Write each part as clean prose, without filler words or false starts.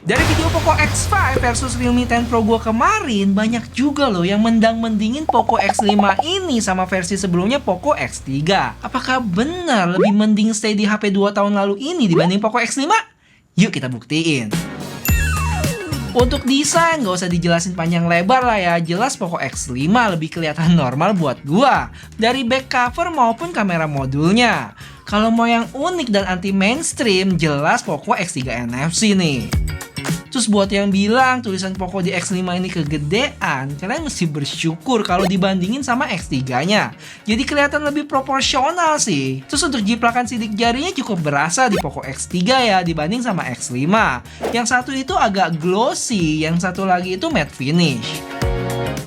Dari video Poco X5 versus Realme 10 Pro gua kemarin, banyak juga loh yang mendang-mendingin Poco X5 ini sama versi sebelumnya Poco X3. Apakah benar lebih mending stay di HP 2 tahun lalu ini dibanding Poco X5? Yuk kita buktiin. Untuk desain gak usah dijelasin panjang lebar lah ya, jelas Poco X5 lebih kelihatan normal buat gua. Dari back cover maupun kamera modulnya. Kalau mau yang unik dan anti mainstream, jelas Poco X3 NFC nih. Terus buat yang bilang tulisan Poco di X5 ini kegedean, kalian mesti bersyukur kalau dibandingin sama X3-nya. Jadi kelihatan lebih proporsional sih. Terus untuk jiplakan sidik jarinya cukup berasa di Poco X3 ya dibanding sama X5. Yang satu itu agak glossy, yang satu lagi itu matte finish.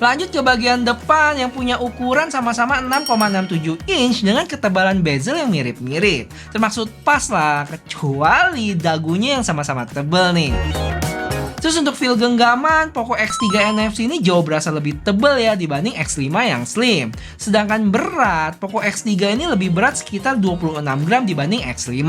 Lanjut ke bagian depan yang punya ukuran sama-sama 6,67 inch dengan ketebalan bezel yang mirip-mirip. Termaksud pas lah, kecuali dagunya yang sama-sama tebal nih. Terus untuk feel genggaman, Poco X3 NFC ini jauh berasa lebih tebal ya dibanding X5 yang slim. Sedangkan berat, Poco X3 ini lebih berat sekitar 26 gram dibanding X5.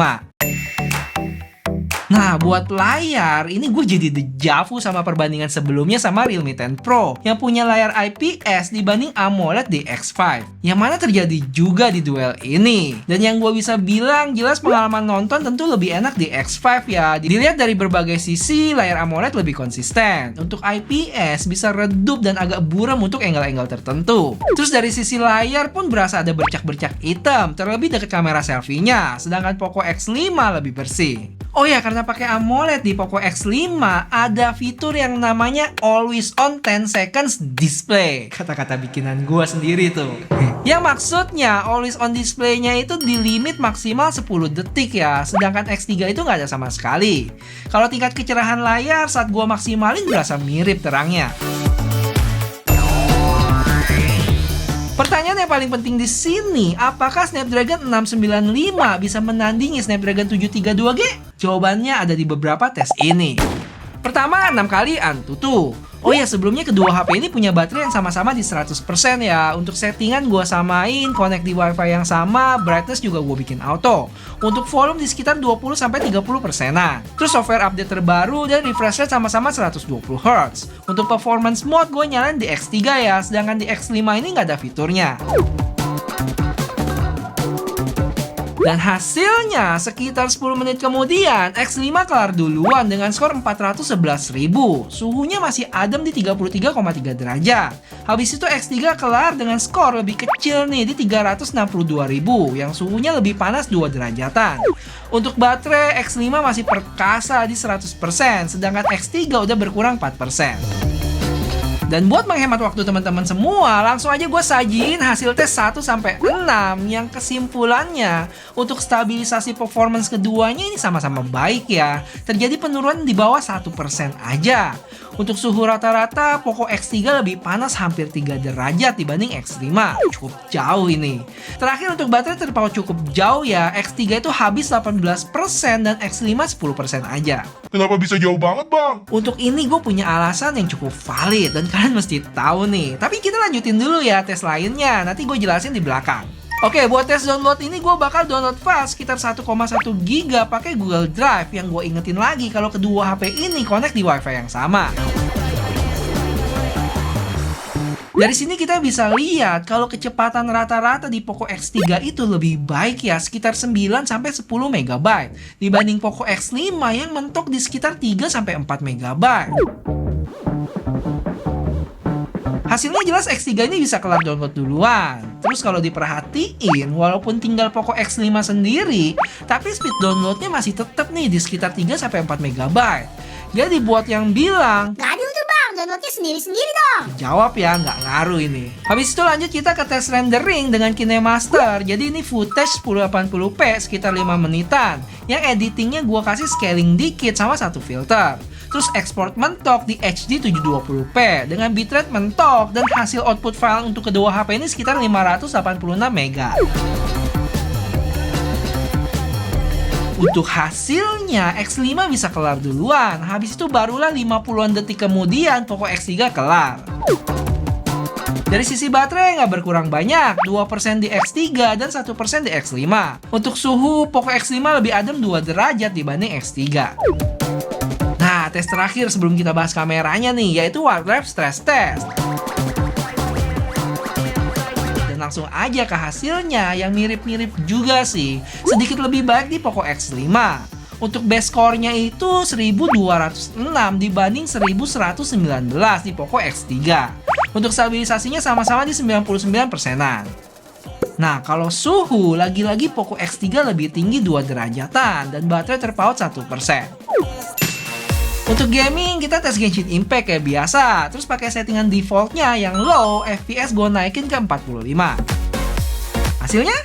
Nah, buat layar, ini gue jadi dejavu sama perbandingan sebelumnya sama Realme 10 Pro yang punya layar IPS dibanding AMOLED di X5. Yang mana terjadi juga di duel ini. Dan yang gue bisa bilang, jelas pengalaman nonton tentu lebih enak di X5 ya. Dilihat dari berbagai sisi, layar AMOLED lebih konsisten. Untuk IPS bisa redup dan agak buram untuk angle-angle tertentu. Terus dari sisi layar pun berasa ada bercak-bercak hitam, terlebih dekat kamera selfie-nya. Sedangkan Poco X5 lebih bersih. Oh ya, karena pakai AMOLED di Poco X5 ada fitur yang namanya Always On 10 Seconds Display. Kata-kata bikinan gua sendiri tuh. Yang maksudnya Always On Display-nya itu di limit maksimal 10 detik ya. Sedangkan X3 itu nggak ada sama sekali. Kalau tingkat kecerahan layar saat gua maksimalin berasa mirip terangnya. Pertanyaan yang paling penting di sini, apakah Snapdragon 695 bisa menandingi Snapdragon 732G? Jawabannya ada di beberapa tes ini. Pertama, 6 kali AnTuTu. Oh ya, sebelumnya kedua HP ini punya baterai yang sama-sama di 100% ya. Untuk settingan gue samain, connect di WiFi yang sama, brightness juga gue bikin auto. Untuk volume di sekitar 20-30%an. Terus software update terbaru dan refresh rate sama-sama 120Hz. Untuk performance mode gue nyalain di X3 ya, sedangkan di X5 ini nggak ada fiturnya. Dan hasilnya, sekitar 10 menit kemudian, X5 kelar duluan dengan skor 411.000. Suhunya masih adem di 33,3 derajat. Habis itu X3 kelar dengan skor lebih kecil nih di 362.000, yang suhunya lebih panas 2 derajatan. Untuk baterai, X5 masih perkasa di 100%, sedangkan X3 udah berkurang 4%. Dan buat menghemat waktu teman-teman semua, langsung aja gue sajiin hasil tes 1-6 yang kesimpulannya untuk stabilisasi performance keduanya ini sama-sama baik ya. Terjadi penurunan di bawah 1% aja. Untuk suhu rata-rata, Poco X3 lebih panas hampir 3 derajat dibanding X5. Cukup jauh ini. Terakhir untuk baterai terpaut cukup jauh ya. X3 itu habis 18% dan X5 10% aja. Kenapa bisa jauh banget, Bang? Untuk ini gue punya alasan yang cukup valid dan kalian mesti tahu nih. Tapi kita lanjutin dulu ya tes lainnya. Nanti gue jelasin di belakang. Oke, buat tes download ini gue bakal download file sekitar 1,1 GB pakai Google Drive yang gue ingetin lagi kalau kedua HP ini connect di WiFi yang sama. Dari sini kita bisa lihat kalau kecepatan rata-rata di Poco X3 itu lebih baik ya, sekitar 9-10 MB dibanding Poco X5 yang mentok di sekitar 3-4 MB. Hasilnya jelas X3 ini bisa kelar download duluan. Terus kalau diperhatiin, walaupun tinggal Poco X5 sendiri, tapi speed downloadnya masih tetap nih di sekitar 3-4 MB. Jadi buat yang bilang, Gak adil tuh bang, downloadnya sendiri-sendiri dong. jawab ya, nggak ngaruh ini. Habis itu lanjut kita ke tes rendering dengan KineMaster. Jadi ini footage 1080p sekitar 5 menitan. Yang editingnya gua kasih scaling dikit sama satu filter. Terus export mentok di HD 720p dengan bitrate mentok dan hasil output file untuk kedua HP ini sekitar 586 MB. Untuk hasilnya, X5 bisa kelar duluan. Habis itu barulah 50-an detik kemudian Poco X3 kelar. Dari sisi baterai nggak berkurang banyak, 2% di X3 dan 1% di X5. Untuk suhu, Poco X5 lebih adem 2 derajat dibanding X3. Nah, tes terakhir sebelum kita bahas kameranya nih, yaitu Wildlife Stress Test. Dan langsung aja ke hasilnya yang mirip-mirip juga sih. Sedikit lebih baik di Poco X5. Untuk base score-nya itu 1206 dibanding 1119 di Poco X3. Untuk stabilisasinya sama-sama di 99%-an. Nah, kalau suhu, lagi-lagi Poco X3 lebih tinggi 2 derajatan dan baterai terpaut 1%. Untuk gaming, kita tes Genshin Impact kayak biasa, terus pakai settingan defaultnya yang low, FPS gue naikin ke 45. Hasilnya?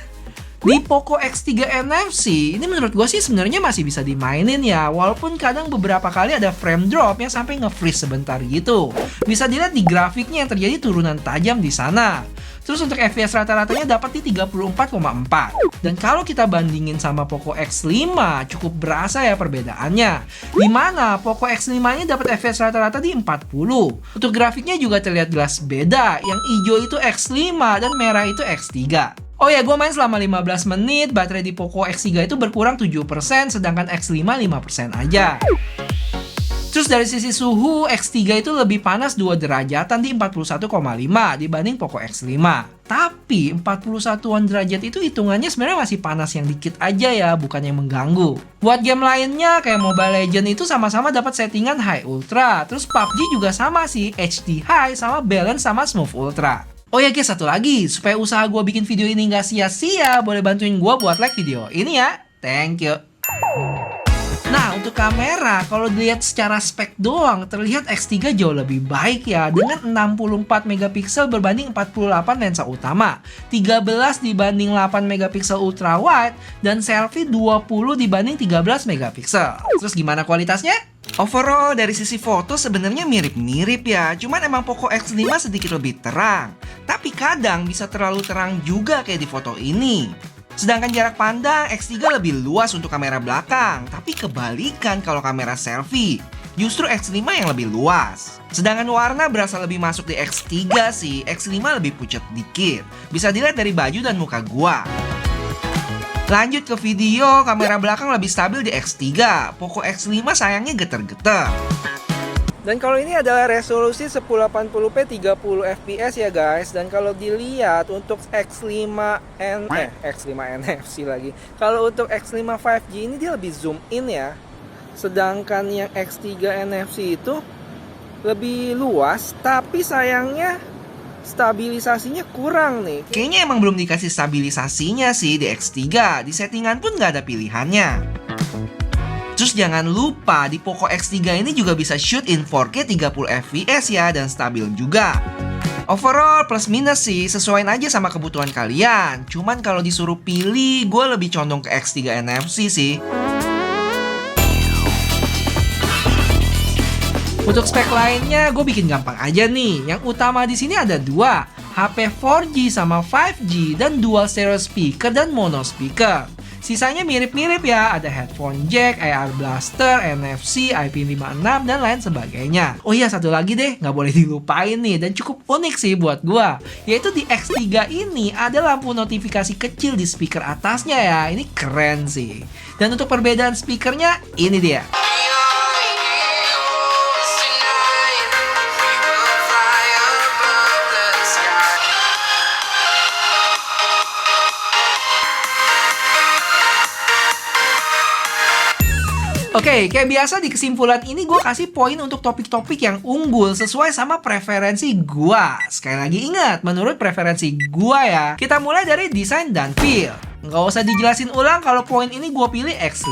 Di Poco X3 NFC, ini menurut gue sih sebenarnya masih bisa dimainin ya, walaupun kadang beberapa kali ada frame drop yang sampai nge-freeze sebentar gitu. Bisa dilihat di grafiknya yang terjadi turunan tajam di sana. Terus untuk FPS rata-ratanya dapat di 34,4. Dan kalau kita bandingin sama Poco X5, cukup berasa ya perbedaannya. Dimana Poco X5 ini dapat FPS rata-rata di 40. Untuk grafiknya juga terlihat jelas beda. Yang hijau itu X5 dan merah itu X3. Oh ya, gue main selama 15 menit, baterai di Poco X3 itu berkurang 7%, sedangkan X5 5% aja. Terus dari sisi suhu, X3 itu lebih panas 2 derajatan di 41,5 dibanding Poco X5. Tapi 41-an derajat itu hitungannya sebenarnya masih panas yang dikit aja ya, bukan yang mengganggu. Buat game lainnya kayak Mobile Legends itu sama-sama dapat settingan High Ultra. Terus PUBG juga sama sih, HD High sama Balance sama Smooth Ultra. Oh ya guys, satu lagi, supaya usaha gue bikin video ini nggak sia-sia, boleh bantuin gue buat like video ini ya. Thank you. Nah, untuk kamera, kalau dilihat secara spek doang, terlihat X3 jauh lebih baik ya, dengan 64 megapiksel berbanding 48 lensa utama, 13 dibanding 8 megapiksel ultra wide, dan selfie 20 dibanding 13 megapiksel. Terus gimana kualitasnya? Overall, dari sisi foto sebenarnya mirip-mirip ya, cuman emang Poco X5 sedikit lebih terang. Tapi kadang bisa terlalu terang juga kayak di foto ini. Sedangkan jarak pandang X3 lebih luas untuk kamera belakang, tapi kebalikan kalau kamera selfie. Justru X5 yang lebih luas. Sedangkan warna berasa lebih masuk di X3 sih, X5 lebih pucat dikit. Bisa dilihat dari baju dan muka gua. Lanjut ke video, kamera belakang lebih stabil di X3. Poco X5 sayangnya geter-geter. Dan kalau ini adalah resolusi 1080p 30 fps ya guys. Dan kalau dilihat untuk X5 NFC lagi. Kalau untuk X5 5G ini dia lebih zoom in ya. Sedangkan yang X3 NFC itu lebih luas, tapi sayangnya stabilisasinya kurang nih. Kayaknya emang belum dikasih stabilisasinya sih di X3. Di settingan pun nggak ada pilihannya. Terus jangan lupa di Poco X3 ini juga bisa shoot in 4K 30 fps ya, dan stabil juga. Overall plus minus sih, sesuaiin aja sama kebutuhan kalian. Cuman kalau disuruh pilih, gue lebih condong ke X3 NFC sih. Untuk spek lainnya, gue bikin gampang aja nih. Yang utama di sini ada dua, HP 4G sama 5G, dan dual stereo speaker dan mono speaker. Sisanya mirip-mirip ya, ada headphone jack, AR blaster, NFC, IP56, dan lain sebagainya. Oh iya, satu lagi deh, nggak boleh dilupain nih, dan cukup unik sih buat gua. Yaitu di X3 ini ada lampu notifikasi kecil di speaker atasnya ya, ini keren sih. Dan untuk perbedaan speakernya, ini dia. Oke, kayak biasa di kesimpulan ini gue kasih poin untuk topik-topik yang unggul sesuai sama preferensi gue. Sekali lagi ingat, menurut preferensi gue ya. Kita mulai dari desain dan feel. Nggak usah dijelasin ulang kalau poin ini gue pilih X5.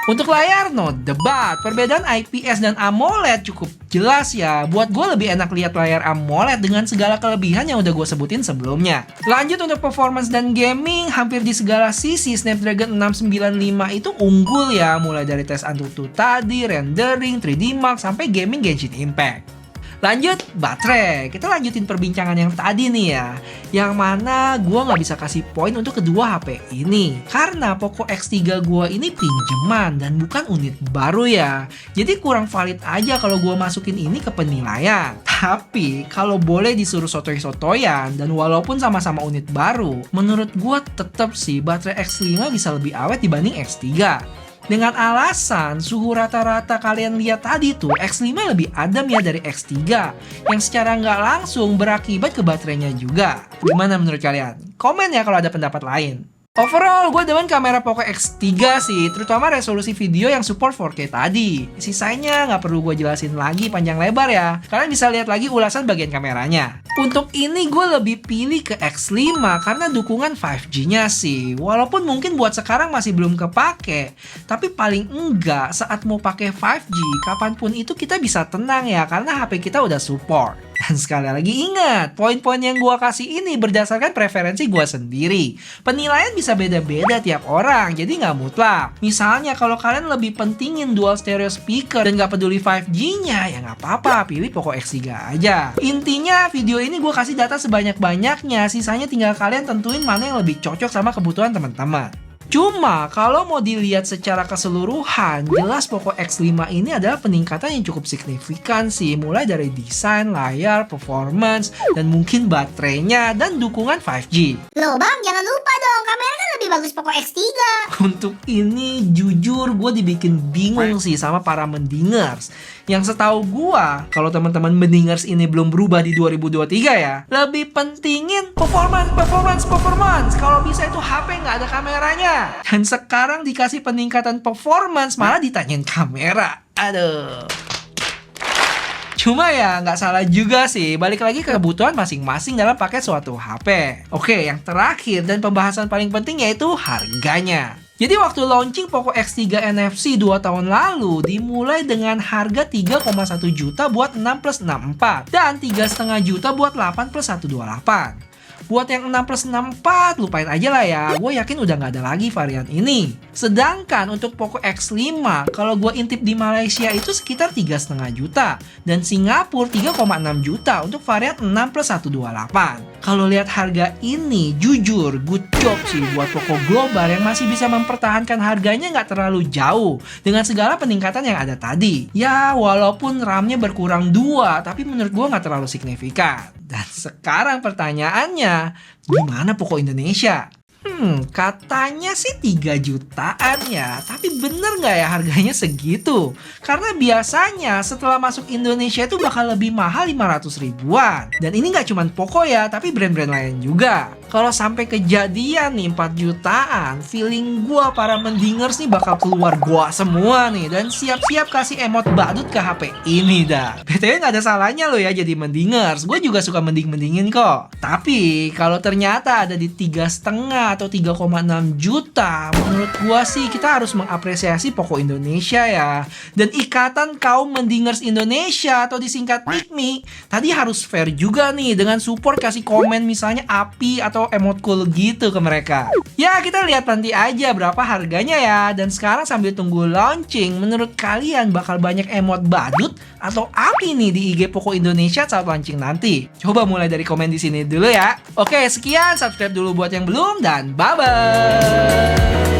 Untuk layar, no debat. Perbedaan IPS dan AMOLED cukup jelas ya. Buat gue lebih enak lihat layar AMOLED dengan segala kelebihan yang udah gue sebutin sebelumnya. Lanjut untuk performance dan gaming, hampir di segala sisi Snapdragon 695 itu unggul ya. Mulai dari tes AnTuTu tadi, rendering, 3D Mark, sampai gaming Genshin Impact. Lanjut, baterai. Kita lanjutin perbincangan yang tadi nih ya. Yang mana gue nggak bisa kasih poin untuk kedua HP ini. Karena Poco X3 gue ini pinjeman dan bukan unit baru ya. Jadi kurang valid aja kalau gue masukin ini ke penilaian. Tapi kalau boleh disuruh sotoy-sotoyan dan walaupun sama-sama unit baru, menurut gue tetap sih baterai X5 bisa lebih awet dibanding X3. Dengan alasan suhu rata-rata kalian lihat tadi tuh X5 lebih adem ya dari X3, yang secara nggak langsung berakibat ke baterainya juga. Gimana menurut kalian? Komen ya kalau ada pendapat lain. Overall, gue demen kamera Poco X3 sih, terutama resolusi video yang support 4K tadi. Sisanya nggak perlu gue jelasin lagi panjang lebar ya, kalian bisa lihat lagi ulasan bagian kameranya. Untuk ini gue lebih pilih ke X5 karena dukungan 5G-nya sih. Walaupun mungkin buat sekarang masih belum kepake, tapi paling enggak saat mau pakai 5G, kapanpun itu kita bisa tenang ya, karena HP kita udah support. Dan sekali lagi ingat, poin-poin yang gua kasih ini berdasarkan preferensi gua sendiri. Penilaian bisa beda-beda tiap orang, jadi nggak mutlak. Misalnya kalau kalian lebih pentingin dual stereo speaker dan nggak peduli 5G-nya, ya nggak apa-apa, pilih Poco X3 aja. Intinya video ini gua kasih data sebanyak-banyaknya, sisanya tinggal kalian tentuin mana yang lebih cocok sama kebutuhan teman-teman. Cuma kalau mau dilihat secara keseluruhan, jelas Poco X5 ini adalah peningkatan yang cukup signifikan sih, mulai dari desain, layar, performance, dan mungkin baterainya dan dukungan 5G. Loh bang, jangan lupa dong, kamera kan lebih bagus Poco X3. Untuk ini jujur gue dibikin bingung sih sama para mendingers. Yang setahu gue, kalau teman-teman mendingers ini belum berubah di 2023 ya, lebih pentingin performance. Kalau bisa itu HP nggak ada kameranya. Dan sekarang dikasih peningkatan performance malah ditanyain kamera. Aduh. Cuma ya nggak salah juga sih, balik lagi ke kebutuhan masing-masing dalam pakai suatu HP. Oke, yang terakhir dan pembahasan paling penting yaitu harganya. Jadi waktu launching Poco X3 NFC 2 tahun lalu dimulai dengan harga 3,1 juta buat 6 plus 64 dan 3,5 juta buat 8 plus 128. Buat yang 6 plus 64, lupain aja lah ya. Gue yakin udah nggak ada lagi varian ini. Sedangkan untuk Poco X5, kalau gue intip di Malaysia itu sekitar 3,5 juta. Dan Singapura 3,6 juta untuk varian 6 plus 128. Kalau lihat harga ini, jujur, good job sih buat Poco Global yang masih bisa mempertahankan harganya nggak terlalu jauh. Dengan segala peningkatan yang ada tadi. Ya, walaupun RAM-nya berkurang 2, tapi menurut gue nggak terlalu signifikan. Dan sekarang pertanyaannya, gimana Poco Indonesia? Katanya sih 3 jutaan ya, tapi bener nggak ya harganya segitu? Karena biasanya setelah masuk Indonesia itu bakal lebih mahal 500 ribuan. Dan ini nggak cuma Poco ya, tapi brand-brand lain juga. Kalau sampai kejadian nih 4 jutaan, feeling gua para mendingers nih bakal keluar gua semua nih. Dan siap-siap kasih emot badut ke HP ini dah. BTW nggak ada salahnya loh ya jadi mendingers. Gue juga suka mending-mendingin kok. Tapi kalau ternyata ada di 3,5 atau 3,6 juta, menurut gua sih kita harus mengapresiasi Poco Indonesia ya. Dan ikatan kaum mendingers Indonesia atau disingkat IKMI tadi harus fair juga nih dengan support kasih komen misalnya api atau emot cool gitu ke mereka. Ya kita lihat nanti aja berapa harganya ya. Dan sekarang sambil tunggu launching, menurut kalian bakal banyak emot badut atau api nih di IG Poco Indonesia saat launching nanti? Coba mulai dari komen di sini dulu ya. Oke, sekian, subscribe dulu buat yang belum dan bye-bye.